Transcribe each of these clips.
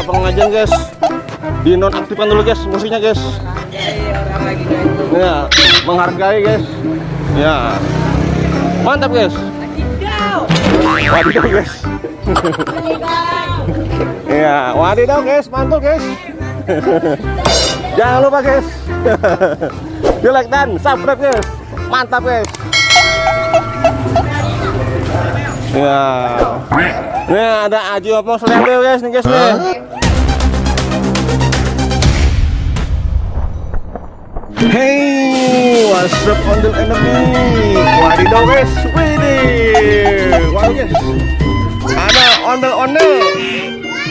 pengajian guys, dinonaktifkan dulu guys musiknya guys. Ya, menghargai guys. Ya, mantap guys. Wadidaw guys. Ya, wadidaw guys, mantul guys. Jangan lupa guys, di like dan subscribe guys. Mantap guys. Ya, ini ada Aji Opmo Selembel guys nih guys nih. Hey, what's up ondel energi? Wadidaw guys, widih, wow guys. Ada ondel-ondel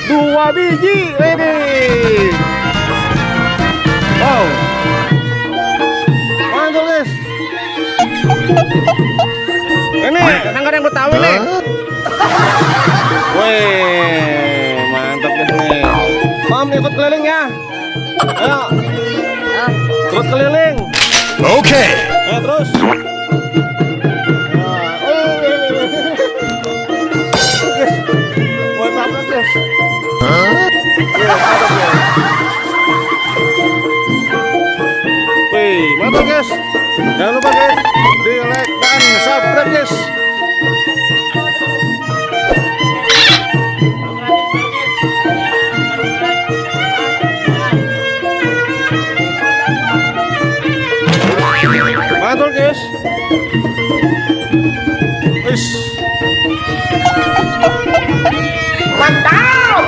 2 biji, widih. Wow, mantul guys. Ini sanggar yang Betawi nih. Wih, mantap guys nih. Om ikut keliling ya. Ayo. Ikut keliling. Oke. Ayo terus. Buat apa guys? Wih, mantap guys. Jangan lupa guys, di like dan subscribe guys. Mantul guys. Wis. Mantap.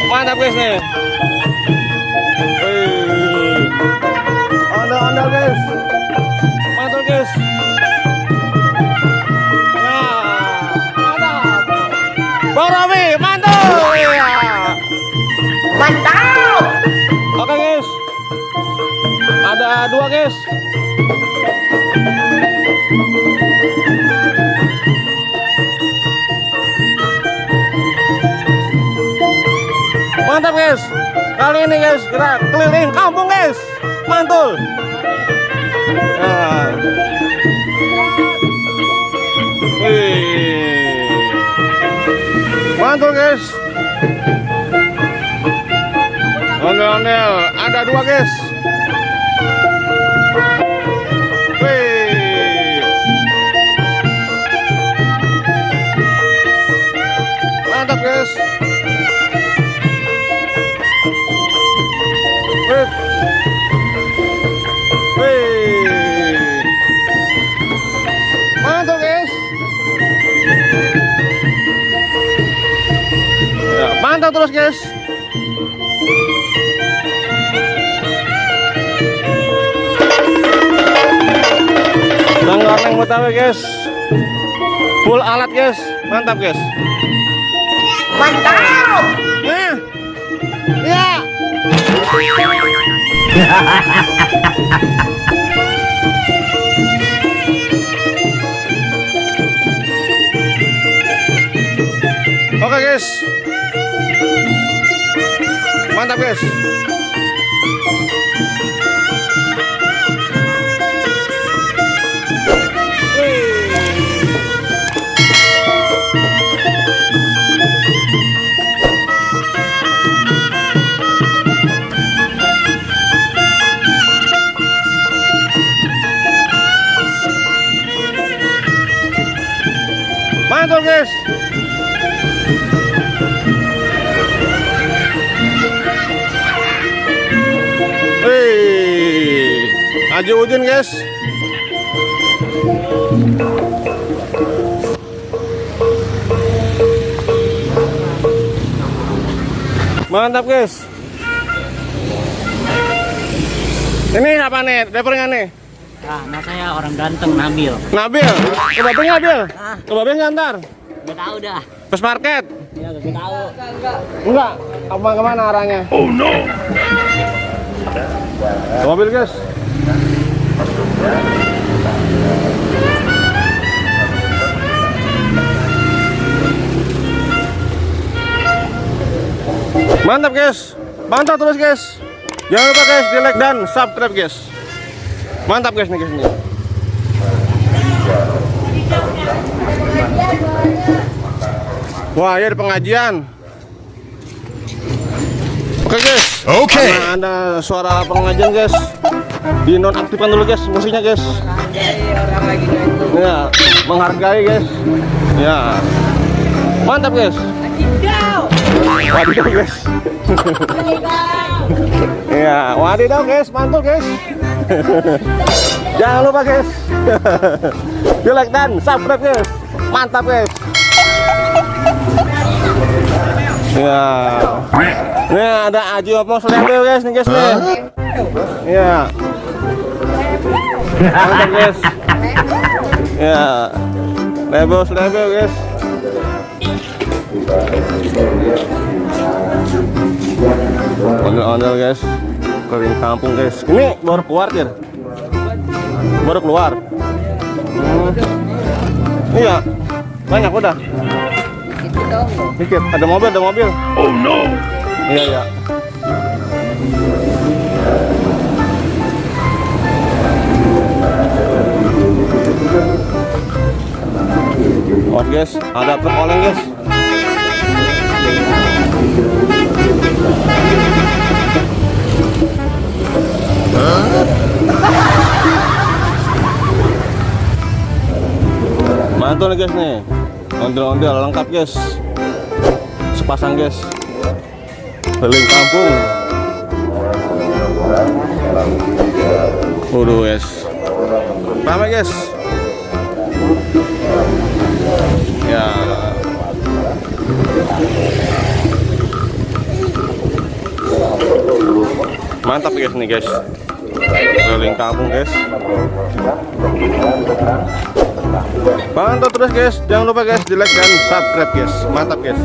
Mantap guys nih. Ondel-ondel guys. Mantul guys. Ya, mantap. Bang Romi, mantul. Ya. Mantap. Oke guys. Ada 2 guys. Mantap guys. Kali ini guys kita keliling kampung guys. Mantul. Nah. Mantul guys. Ondel-ondel ada 2 guys. Mantap guys. Mantul guys. Ya, mantap terus guys. Sanggar neng Betawi guys. Full alat guys. Mantap guys. Mantap. Nah. Ya. Oke guys. Mantap guys. Mantul guys. Haji Udin guys. Mantap guys. Ini apa nih? Drivernya nih? Ah, nama saya orang ganteng Nabil. Nabil? Coba beli Nabil? Coba beli ngantar? Gak tahu dah. Pes market? Ya gak tahu. Enggak. Apa kemana arahnya? Oh no. Mobil guys. Mantap guys. Mantap terus guys. Jangan lupa guys di like dan subscribe guys. Mantap guys nih guys nih. Wah, ya di pengajian. Oke. Karena ada suara pengajian guys, dinonaktifkan dulu guys musiknya guys. Ya, menghargai guys. Ya, mantap guys. Wadidaw guys. Ya, wadidaw guys, mantul guys. Jangan lupa guys, di like dan subscribe guys. Mantap guys. Ya, ini ada Aji Opong Selebel guys nih guys nih. Ya, mantap guys. Ya, selebel guys. Ondel-ondel guys, keliling kampung guys. Ini baru keluar Tir. Baru keluar. Iya, banyak udah. Dikit, ada mobil. Oh no. Iya. Oh guys, ada truk oleng guys. Mantul nih guys nih, ondel-ondel lengkap guys, sepasang guys, keliling kampung. Waduh guys, ramai guys. Ya, mantap guys nih guys, keliling kampung guys. Pantau terus guys, jangan lupa guys di like dan subscribe guys. Mantap guys.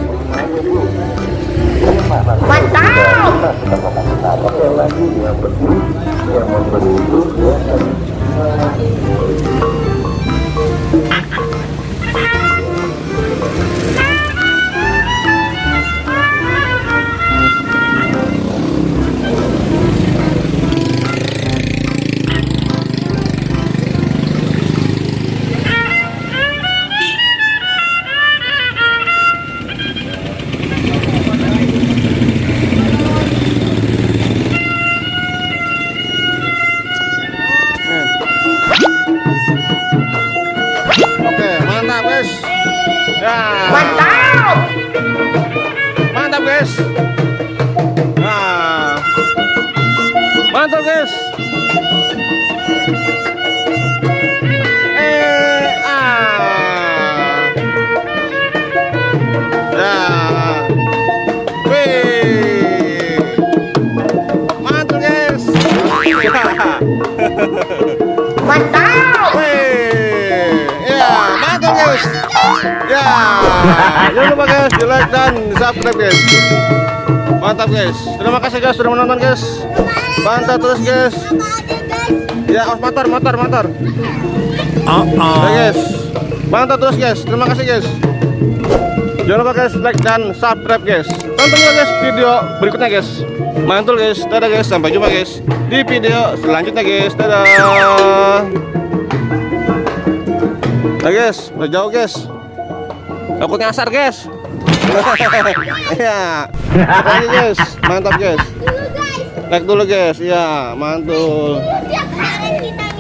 Oke, mantap guys. Ya. Mantap guys. Nah. Mantap guys. Ya. Wih. Mantul guys. Mantap. Ya, mantap guys. Ya, jangan lupa guys di like dan subscribe guys. Mantap guys. Terima kasih guys sudah menonton guys. Pantau terus guys. Ya, motor. Ya guys. Pantau terus guys. Terima kasih guys. Jangan lupa guys like dan subscribe guys. Tonton juga guys video berikutnya guys. Mantul guys. Dadah guys. Sampai jumpa guys di video selanjutnya guys. Dadah. Nah guys, udah jauh guys. Takut nyasar guys. Iya. Lagi guys, mantap guys. Like dulu guys, iya, mantul.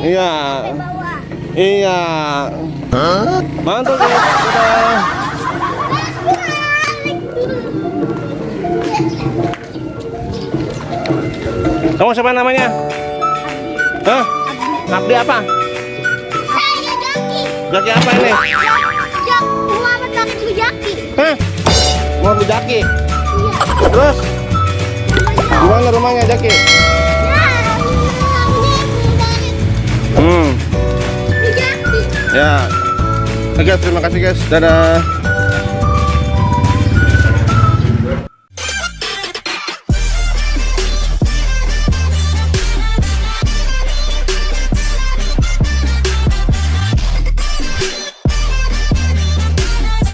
Iya. Iya. Mantul guys. Dadah. Kamu siapa namanya? Hah? Abdi apa? Saya Jaki. Jaki apa ini? Muhammad Abdul Jaki. Hah? Mau beli Jaki? Iya. Terus? Gimana rumahnya Jaki? Jaki. Ya. Oke, terima kasih guys. Dadah.